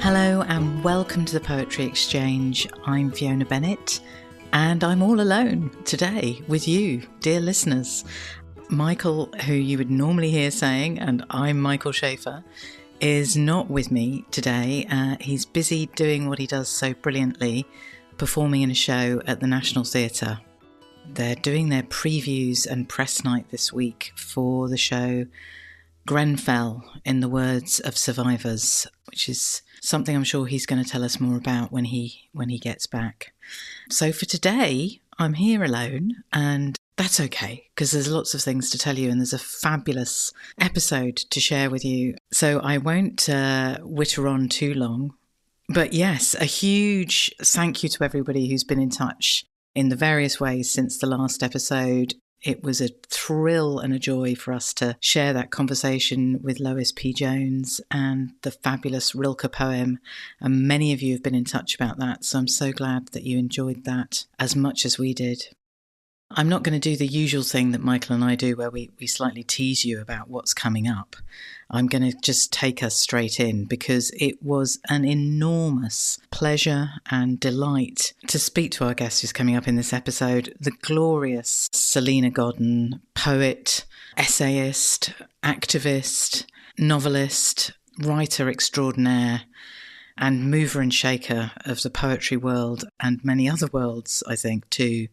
Hello and welcome to the Poetry Exchange. I'm Fiona Bennett and I'm all alone today with you, dear listeners. Michael, who you would normally hear saying, and I'm Michael Shaeffer, is not with me today. He's busy doing what he does so brilliantly, performing in a show at the National Theatre. They're doing their previews and press night this week for the show Grenfell, in the words of survivors, which is something I'm sure he's going to tell us more about when he gets back. So for today, I'm here alone, and that's okay, because there's lots of things to tell you, and there's a fabulous episode to share with you. So I won't witter on too long. But yes, a huge thank you to everybody who's been in touch in the various ways since the last episode. It was a thrill and a joy for us to share that conversation with Lois P. Jones and the fabulous Rilke poem. And many of you have been in touch about that. So I'm so glad that you enjoyed that as much as we did. I'm not going to do the usual thing that Michael and I do where we slightly tease you about what's coming up. I'm going to just take us straight in because it was an enormous pleasure and delight to speak to our guest who's coming up in this episode, the glorious Salena Godden, poet, essayist, activist, novelist, writer extraordinaire, and mover and shaker of the poetry world and many other worlds, I think, too.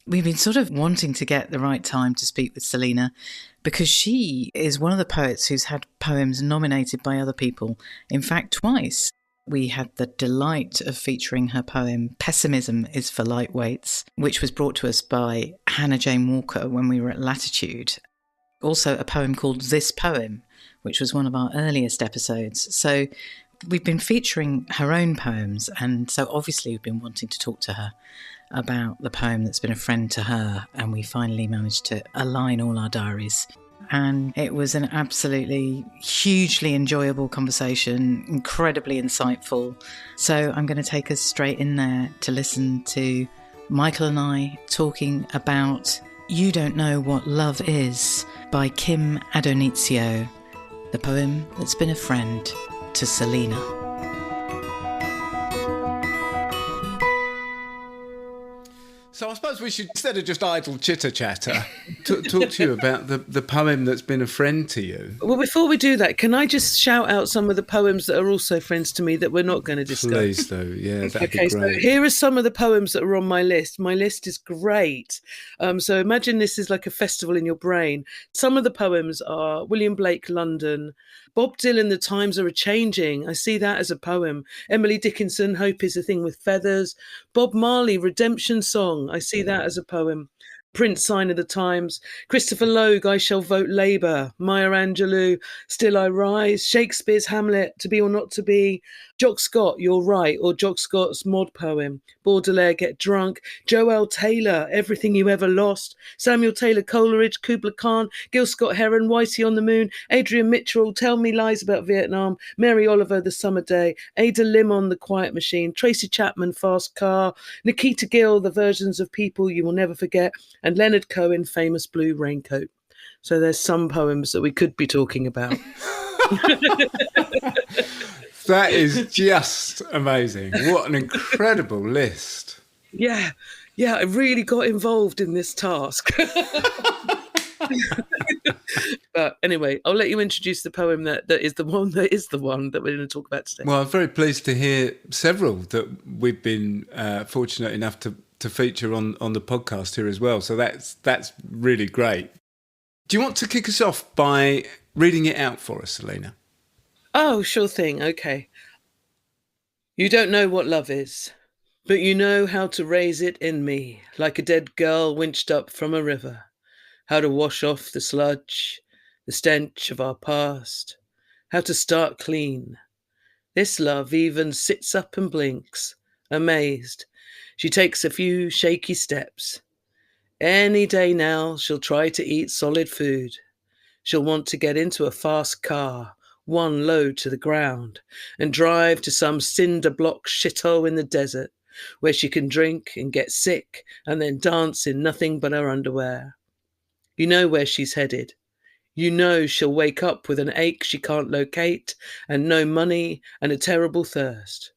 We've been sort of wanting to get the right time to speak with Salena because she is one of the poets who's had poems nominated by other people, in fact, twice. We had the delight of featuring her poem, Pessimism is for Lightweights, which was brought to us by Hannah Jane Walker when we were at Latitude. Also a poem called This Poem, which was one of our earliest episodes. So we've been featuring her own poems, and so obviously we've been wanting to talk to her about the poem that's been a friend to her, and we finally managed to align all our diaries. And it was an absolutely hugely enjoyable conversation, incredibly insightful. So I'm going to take us straight in there to listen to Michael and I talking about You Don't Know What Love Is by Kim Addonizio, the poem that's been a friend to Salena. So I suppose we should, instead of just idle chitter-chatter, talk to you about the poem that's been a friend to you. Well, before we do that, can I just shout out some of the poems that are also friends to me that we're not going to discuss? Please do, yeah, that'd be great. So here are some of the poems that are on my list. My list is great. So imagine this is like a festival in your brain. Some of the poems are William Blake, London. Bob Dylan, The Times Are A-Changing. I see that as a poem. Emily Dickinson, Hope Is a Thing with Feathers. Bob Marley, Redemption Song. I see that as a poem. Prince, Sign of the Times. Christopher Logue, I Shall Vote Labour. Maya Angelou, Still I Rise. Shakespeare's Hamlet, To Be or Not to Be. Jock Scott, You're Right, or Jock Scott's Mod poem. Baudelaire, Get Drunk. Joel Taylor, Everything You Ever Lost. Samuel Taylor Coleridge, Kubla Khan. Gil Scott Heron, Whitey on the Moon. Adrian Mitchell, Tell Me Lies About Vietnam. Mary Oliver, The Summer Day. Ada Limon, The Quiet Machine. Tracy Chapman, Fast Car. Nikita Gill, The Versions of People You Will Never Forget. And Leonard Cohen, Famous Blue Raincoat. So there's some poems that we could be talking about. That is just amazing. What an incredible list. Yeah, I really got involved in this task. But anyway, I'll let you introduce the poem that is the one that we're going to talk about today. Well, I'm very pleased to hear several that we've been fortunate enough to feature on the podcast here as well. So that's really great. Do you want to kick us off by reading it out for us, Salena? Oh, sure thing. Okay. You don't know what love is, but you know how to raise it in me, like a dead girl winched up from a river. How to wash off the sludge, the stench of our past. How to start clean. This love even sits up and blinks, amazed. She takes a few shaky steps. Any day now, she'll try to eat solid food. She'll want to get into a fast car, one load to the ground, and drive to some cinderblock shithole in the desert, where she can drink and get sick and then dance in nothing but her underwear. You know where she's headed. You know she'll wake up with an ache she can't locate, and no money and a terrible thirst.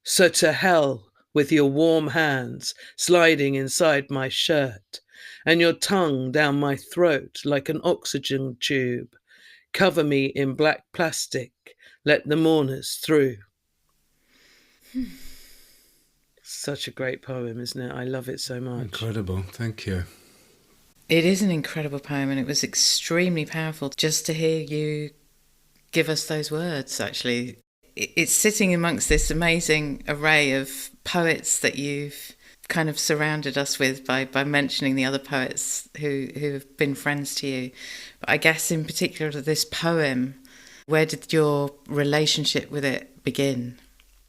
So to hell with your warm hands sliding inside my shirt, and your tongue down my throat like an oxygen tube. Cover me in black plastic, let the mourners through. Such a great poem, isn't it? I love it so much. Incredible, thank you. It is an incredible poem, and it was extremely powerful just to hear you give us those words, actually. It's sitting amongst this amazing array of poets that you've kind of surrounded us with by mentioning the other poets who have been friends to you. But I guess in particular this poem, where did your relationship with it begin?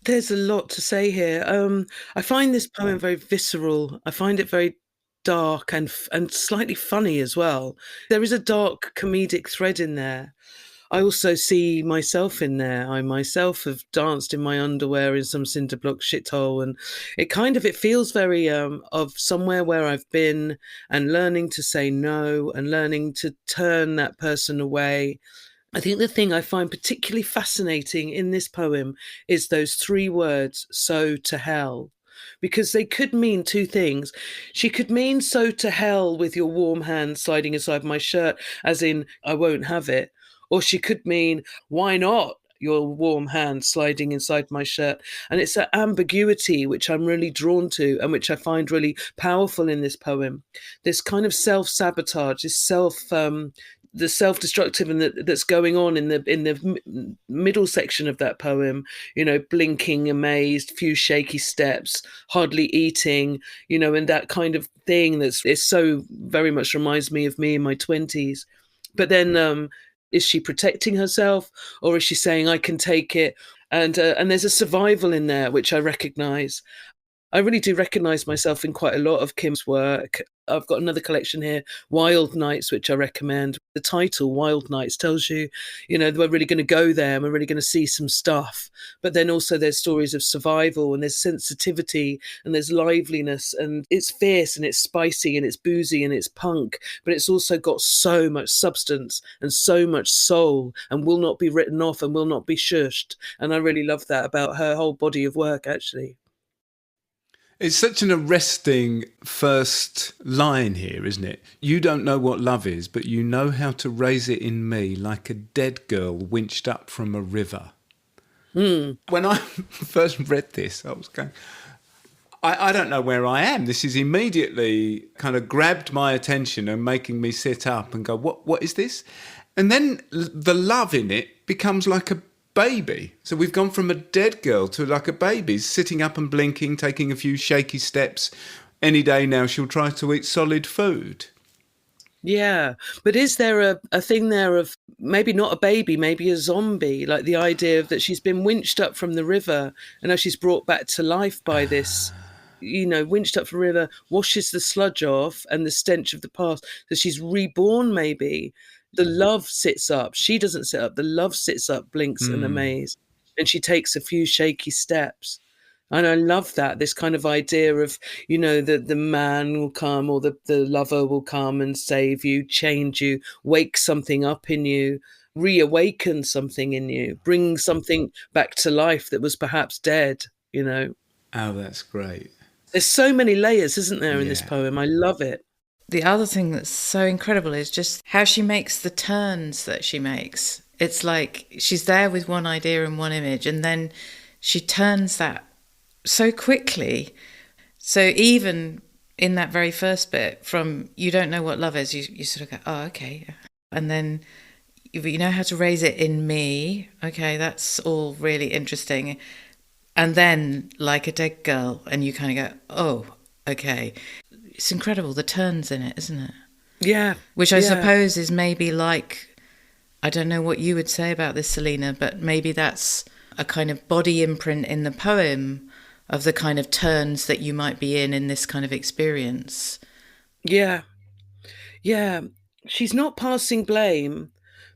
There's a lot to say here. I find this poem very visceral. I find it very dark and slightly funny as well. There is a dark comedic thread in there. I also see myself in there. I myself have danced in my underwear in some cinderblock shithole, and it feels very of somewhere where I've been, and learning to say no and learning to turn that person away. I think the thing I find particularly fascinating in this poem is those 3 words, so to hell, because they could mean 2 things. She could mean so to hell with your warm hand sliding inside my shirt, as in, I won't have it. Or she could mean, why not? Your warm hand sliding inside my shirt. And it's that ambiguity which I'm really drawn to and which I find really powerful in this poem. This kind of self-sabotage, this the self-destructive and that's going on in the middle section of that poem, blinking, amazed, few shaky steps, hardly eating, and that kind of thing is so very much reminds me of me in my 20s. But then is she protecting herself, or is she saying I can take it? And there's a survival in there which I recognize. I really do recognise myself in quite a lot of Kim's work. I've got another collection here, Wild Nights, which I recommend. The title, Wild Nights, tells you, we're really going to go there and we're really going to see some stuff. But then also there's stories of survival, and there's sensitivity and there's liveliness, and it's fierce and it's spicy and it's boozy and it's punk, but it's also got so much substance and so much soul and will not be written off and will not be shushed. And I really love that about her whole body of work, actually. It's such an arresting first line here, isn't it? You don't know what love is, but you know how to raise it in me like a dead girl winched up from a river. When I first read this, I was going, I don't know where I am. This is immediately kind of grabbed my attention and making me sit up and go, what is this? And then the love in it becomes like a baby. So we've gone from a dead girl to like a baby, sitting up and blinking, taking a few shaky steps. Any day now she'll try to eat solid food. Yeah, but is there a thing there of maybe not a baby, maybe a zombie, like the idea of that she's been winched up from the river and now she's brought back to life by this, winched up from the river, washes the sludge off and the stench of the past. So she's reborn maybe. The love sits up. She doesn't sit up. The love sits up, blinks and amazed. And she takes a few shaky steps. And I love that, this kind of idea of, the man will come or the lover will come and save you, change you, wake something up in you, reawaken something in you, bring something back to life that was perhaps dead, Oh, that's great. There's so many layers, isn't there, in this poem? I love it. The other thing that's so incredible is just how she makes the turns that she makes. It's like she's there with one idea and one image, and then she turns that so quickly. So even in that very first bit, from you don't know what love is, you sort of go, oh, okay. And then you know how to raise it in me. Okay, that's all really interesting. And then like a dead girl, and you kind of go, oh, okay. It's incredible, the turns in it, isn't it? Yeah. Which I suppose is maybe like, I don't know what you would say about this, Salena, but maybe that's a kind of body imprint in the poem of the kind of turns that you might be in this kind of experience. Yeah. Yeah. She's not passing blame,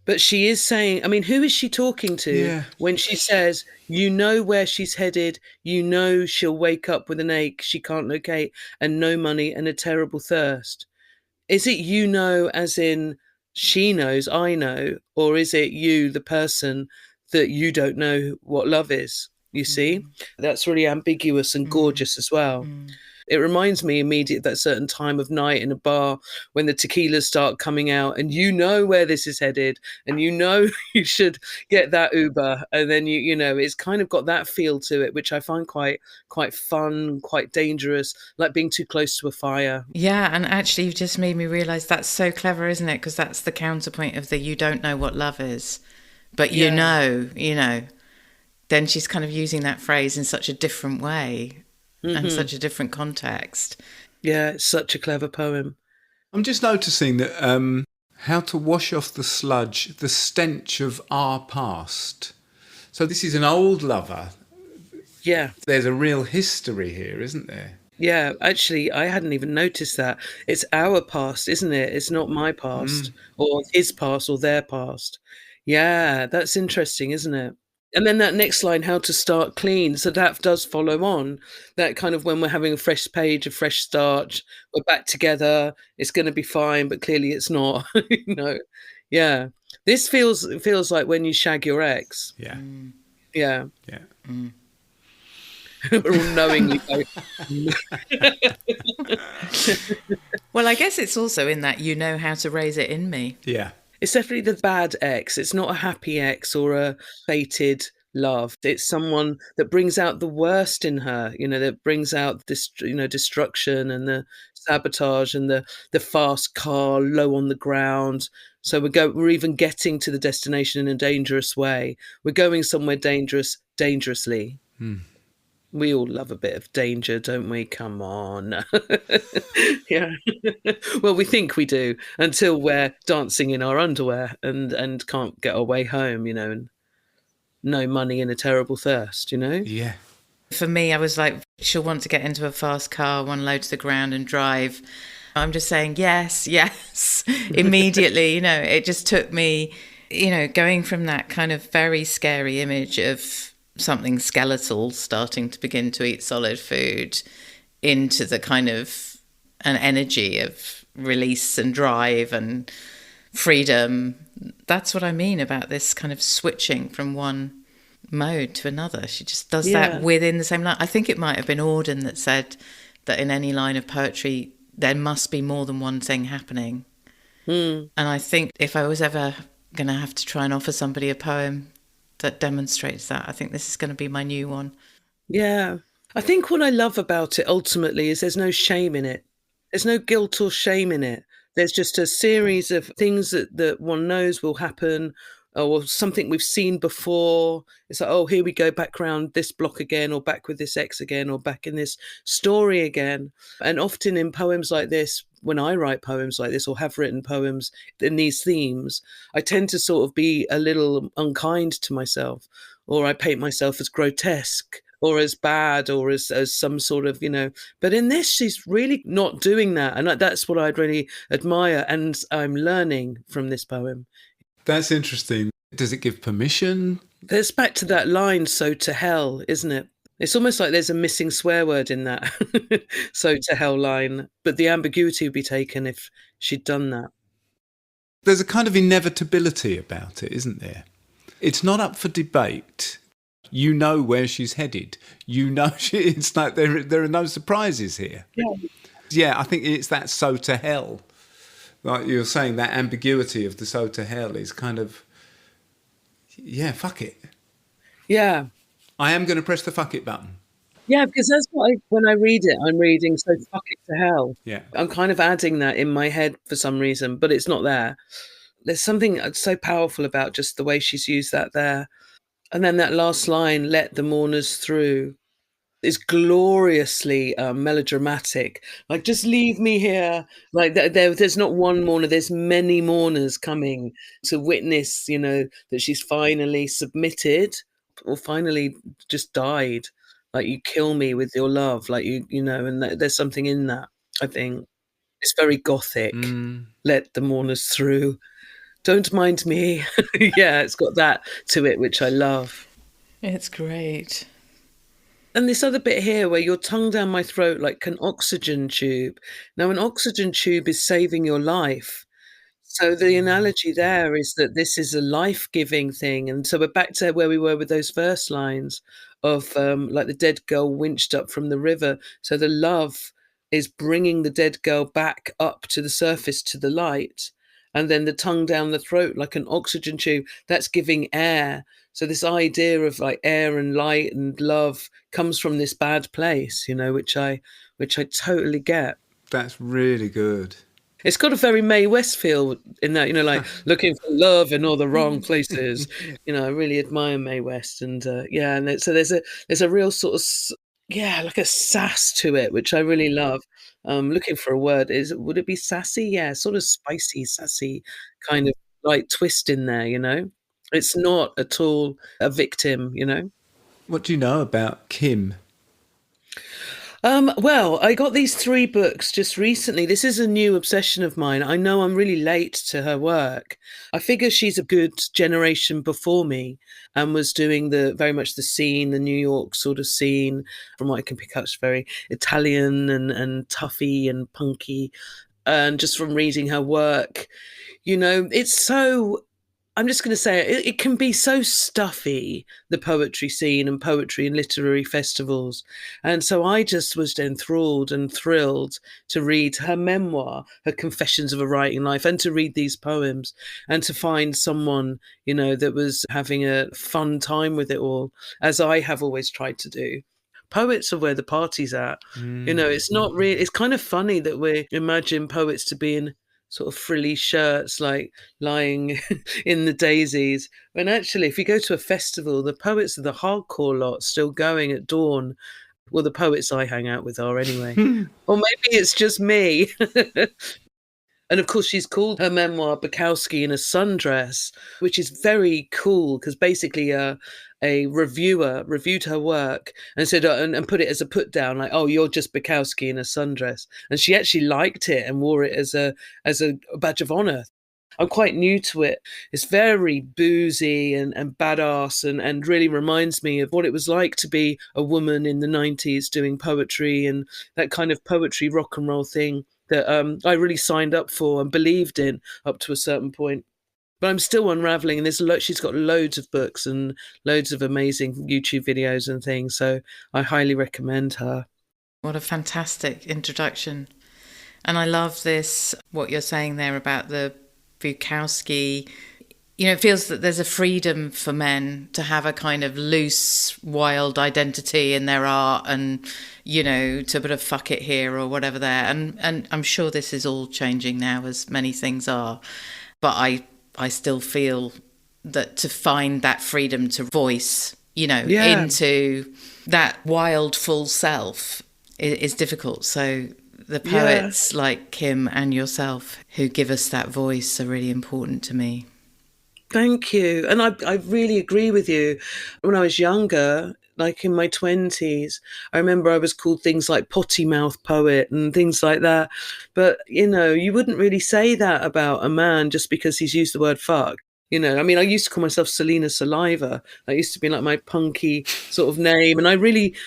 but she is saying, who is she talking to when she says, you know where she's headed, she'll wake up with an ache she can't locate and no money and a terrible thirst? Is it as in she knows, I know, or is it you, the person, that you don't know what love is? You see, that's really ambiguous and gorgeous as well. It reminds me immediately that certain time of night in a bar when the tequilas start coming out and you know where this is headed and you know you should get that Uber, and then you know it's kind of got that feel to it, which I find quite fun, quite dangerous, like being too close to a fire. Yeah, and actually you've just made me realise that's so clever, isn't it? Because that's the counterpoint of the you don't know what love is, but you know, then she's kind of using that phrase in such a different way and such a different context. Yeah, it's such a clever poem. I'm just noticing that how to wash off the sludge, the stench of our past. So this is an old lover. Yeah. There's a real history here, isn't there? Yeah, actually, I hadn't even noticed that. It's our past, isn't it? It's not my past or his past or their past. Yeah, that's interesting, isn't it? And then that next line, how to start clean. So that does follow on. That kind of when we're having a fresh page, a fresh start, we're back together, it's going to be fine, but clearly it's not. Yeah. This feels like when you shag your ex. Yeah. Yeah. Yeah. We're all knowingly going, Well, I guess it's also in that you know how to raise it in me. Yeah. it's definitely the bad ex. It's not a happy ex or a fated love. It's someone that brings out the worst in her, that brings out this, destruction and the sabotage and the fast car low on the ground. So we're even getting to the destination in a dangerous way. We're going somewhere dangerously. We all love a bit of danger, don't we? Come on. Yeah. Well, we think we do until we're dancing in our underwear and can't get our way home, and no money and a terrible thirst, Yeah. For me, I was like, she'll want to get into a fast car, one low to the ground and drive. I'm just saying, yes, immediately. It just took me, going from that kind of very scary image of something skeletal starting to begin to eat solid food into the kind of an energy of release and drive and freedom. That's what I mean about this kind of switching from one mode to another. She just does that within the same line. I think it might have been Auden that said that in any line of poetry there must be more than one thing happening. And I think if I was ever going to have to try and offer somebody a poem that demonstrates that, I think this is going to be my new one. Yeah. I think what I love about it ultimately is there's no shame in it. There's no guilt or shame in it. There's just a series of things that one knows will happen, or something we've seen before. It's like, oh, here we go back around this block again, or back with this ex again, or back in this story again. And often in poems like this, when I write poems like this or have written poems in these themes, I tend to sort of be a little unkind to myself, or I paint myself as grotesque or as bad or as some sort of, but in this, she's really not doing that. And that's what I'd really admire. And I'm learning from this poem. That's interesting. Does it give permission? There's back to that line, so to hell, isn't it? It's almost like there's a missing swear word in that so to hell line. But the ambiguity would be taken if she'd done that. There's a kind of inevitability about it, isn't there? It's not up for debate. You know where she's headed. It's like there are no surprises here. Yeah, I think it's that so to hell. Like you're saying, that ambiguity of the so to hell is kind of, fuck it. Yeah. I am going to press the fuck it button. Yeah, because that's what when I read it, I'm reading so fuck it to hell. Yeah. I'm kind of adding that in my head for some reason, but it's not there. There's something so powerful about just the way she's used that there. And then that last line, let the mourners through, is gloriously melodramatic. Like, just leave me here. Like, there's not one mourner, there's many mourners coming to witness, that she's finally submitted or finally just died. Like, you kill me with your love, like, and there's something in that, I think. It's very gothic. Let the mourners through. Don't mind me. Yeah, it's got that to it, which I love. It's great. And this other bit here where your tongue down my throat like an oxygen tube. Now, an oxygen tube is saving your life. So the analogy there is that this is a life-giving thing, and so we're back to where we were with those first lines of, like the dead girl winched up from the river. So the love is bringing the dead girl back up to the surface, to the light, and then the tongue down the throat like an oxygen tube, that's giving air. So this idea of like air and light and love comes from this bad place, which I totally get. That's really good. It's got a very Mae West feel in that, like looking for love in all the wrong places. I really admire Mae West, and so there's a real sort of like a sass to it, which I really love. Looking for a word, would it be sassy? Yeah, sort of spicy, sassy kind of like twist in there. It's not at all a victim. What do you know about Kim? Well, I got these 3 books just recently. This is a new obsession of mine. I know I'm really late to her work. I figure she's a good generation before me and was doing very much the scene, the New York sort of scene. From what I can pick up, it's very Italian and toughy and punky. And just from reading her work, it's so, I'm just going to say it can be so stuffy, the poetry scene and poetry and literary festivals. And so I just was enthralled and thrilled to read her memoir, her Confessions of a Writing Life, and to read these poems and to find someone, that was having a fun time with it all, as I have always tried to do. Poets are where the party's at. It's not really, it's kind of funny that we imagine poets to be in sort of frilly shirts, like lying in the daisies. When actually, if you go to a festival, the poets are the hardcore lot still going at dawn. Well, the poets I hang out with are anyway. Or maybe it's just me. And of course, she's called her memoir Bukowski in a Sundress, which is very cool because basically a reviewer reviewed her work and said, and put it as a put down, like, oh, you're just Bukowski in a sundress. And she actually liked it and wore it as a badge of honor. I'm quite new to it. It's very boozy and badass and really reminds me of what it was like to be a woman in the 90s doing poetry and that kind of poetry rock and roll thing that I really signed up for and believed in up to a certain point. But I'm still unraveling, and she's got loads of books and loads of amazing YouTube videos and things, so I highly recommend her. What a fantastic introduction. And I love this, what you're saying there about the Bukowski. It feels that there's a freedom for men to have a kind of loose, wild identity in their art and, to put a fuck it here or whatever there. And I'm sure this is all changing now, as many things are. But I still feel that to find that freedom to voice, into that wild full self is difficult. So the poets like Kim and yourself who give us that voice are really important to me. Thank you. And I really agree with you. When I was younger, like in my 20s, I remember I was called things like potty mouth poet and things like that. But, you wouldn't really say that about a man just because he's used the word fuck. I used to call myself Salena Saliva. That used to be like my punky sort of name. And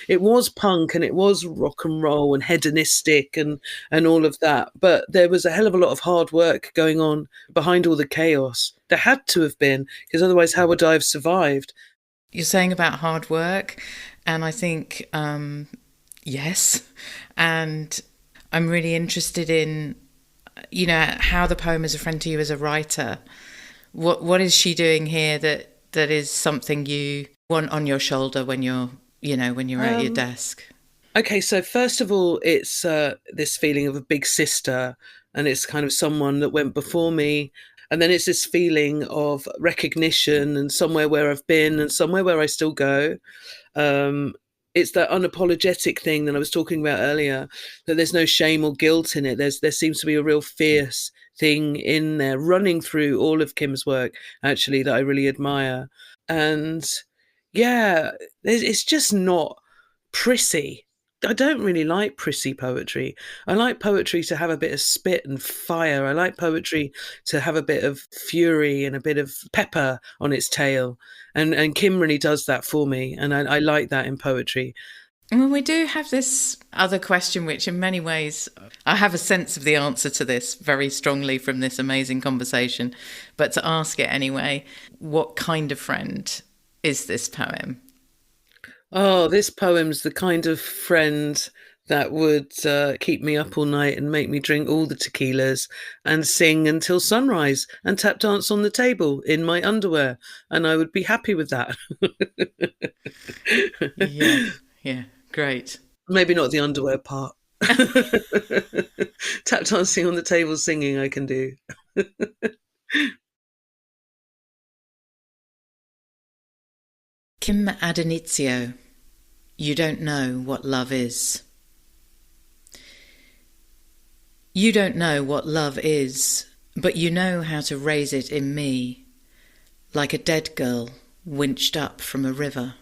it was punk and it was rock and roll and hedonistic and all of that. But there was a hell of a lot of hard work going on behind all the chaos. There had to have been, because otherwise how would I have survived? You're saying about hard work, and I think, yes. And I'm really interested in, how the poem is a friend to you as a writer. What is she doing here that is something you want on your shoulder when you're at your desk? Okay, so first of all, it's this feeling of a big sister, and it's kind of someone that went before me. And then it's this feeling of recognition and somewhere where I've been and somewhere where I still go. It's that unapologetic thing that I was talking about earlier, that there's no shame or guilt in it. There seems to be a real fierce thing in there running through all of Kim's work, actually, that I really admire. And it's just not prissy. I don't really like prissy poetry. I like poetry to have a bit of spit and fire. I like poetry to have a bit of fury and a bit of pepper on its tail. And Kim really does that for me. And I like that in poetry. Well, we do have this other question, which in many ways I have a sense of the answer to this very strongly from this amazing conversation, but to ask it anyway, what kind of friend is this poem? Oh, this poem's the kind of friend that would keep me up all night and make me drink all the tequilas and sing until sunrise and tap dance on the table in my underwear. And I would be happy with that. Yeah, great. Maybe not the underwear part. Tap dancing on the table singing I can do. Kim Addonizio, You Don't Know What Love Is. You don't know what love is, but you know how to raise it in me, like a dead girl winched up from a river.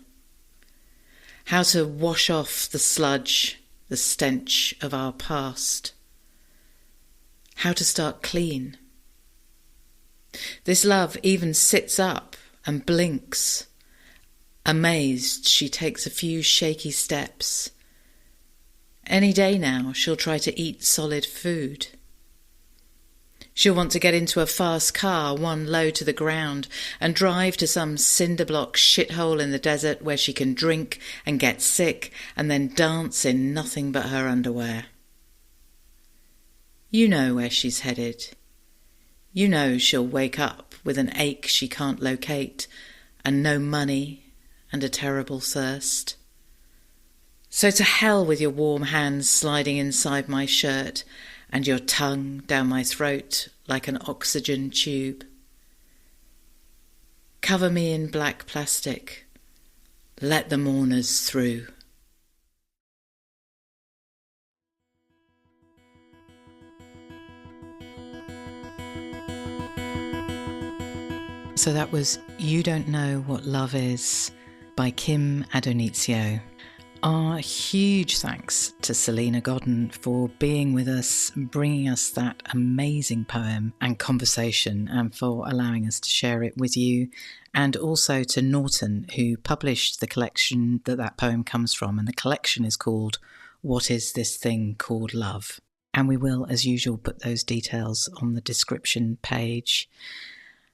How to wash off the sludge, the stench of our past. How to start clean. This love even sits up and blinks. Amazed, she takes a few shaky steps. Any day now, she'll try to eat solid food. She'll want to get into a fast car, one low to the ground, and drive to some cinderblock shithole in the desert where she can drink and get sick and then dance in nothing but her underwear. You know where she's headed. You know she'll wake up with an ache she can't locate and no money and a terrible thirst. So to hell with your warm hands sliding inside my shirt and your tongue down my throat like an oxygen tube. Cover me in black plastic. Let the mourners through. So that was You Don't Know What Love Is by Kim Addonizio. Our huge thanks to Salena Godden for being with us, bringing us that amazing poem and conversation, and for allowing us to share it with you, and also to Norton, who published the collection that poem comes from, and the collection is called What Is This Thing Called Love? And we will, as usual, put those details on the description page.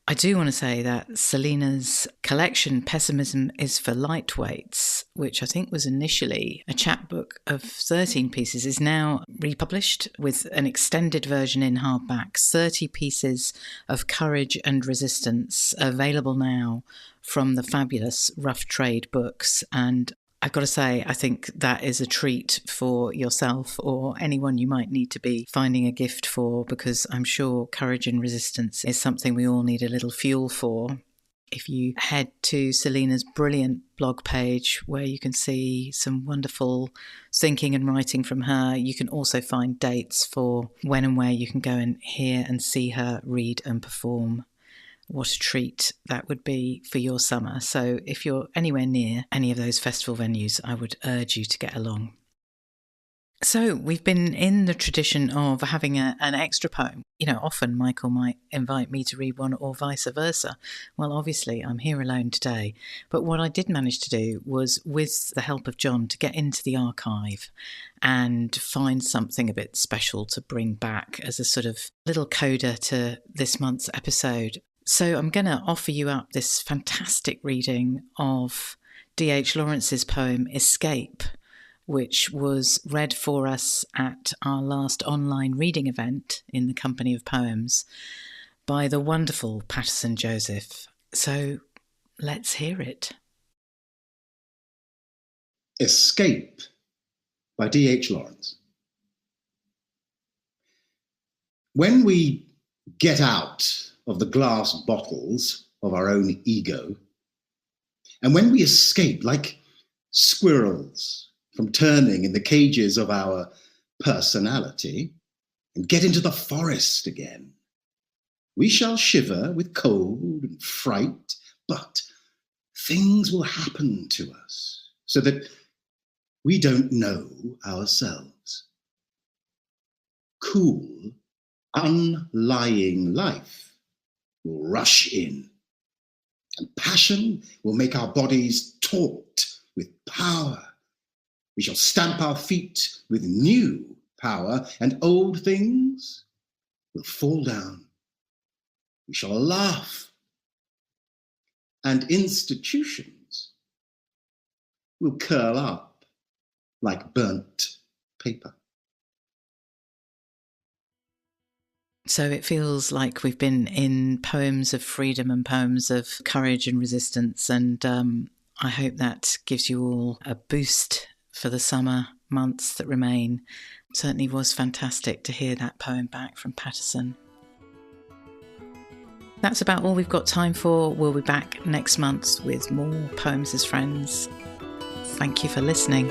I do want to say that Salena's collection, Pessimism is for Lightweights, which I think was initially a chapbook of 13 pieces, is now republished with an extended version in hardback, 30 pieces of courage and resistance, available now from the fabulous Rough Trade books. And I've got to say, I think that is a treat for yourself or anyone you might need to be finding a gift for, because I'm sure courage and resistance is something we all need a little fuel for. If you head to Salena's brilliant blog page where you can see some wonderful thinking and writing from her, you can also find dates for when and where you can go and hear and see her read and perform. What a treat that would be for your summer. So if you're anywhere near any of those festival venues, I would urge you to get along. So we've been in the tradition of having an extra poem. You know, often Michael might invite me to read one or vice versa. Well, obviously I'm here alone today. But what I did manage to do was, with the help of John, to get into the archive and find something a bit special to bring back as a sort of little coda to this month's episode. So I'm going to offer you up this fantastic reading of D.H. Lawrence's poem Escape, which was read for us at our last online reading event in the Company of Poems by the wonderful Patterson Joseph. So let's hear it. Escape by D.H. Lawrence. When we get out of the glass bottles of our own ego, and when we escape like squirrels from turning in the cages of our personality and get into the forest again, we shall shiver with cold and fright, but things will happen to us so that we don't know ourselves. Cool, unlying life will rush in, and passion will make our bodies taut with power. We shall stamp our feet with new power, and old things will fall down. We shall laugh, and institutions will curl up like burnt paper. So it feels like we've been in poems of freedom and poems of courage and resistance, and I hope that gives you all a boost for the summer months that remain. It certainly was fantastic to hear that poem back from Patterson. That's about all we've got time for. We'll be back next month with more Poems as Friends. Thank you for listening.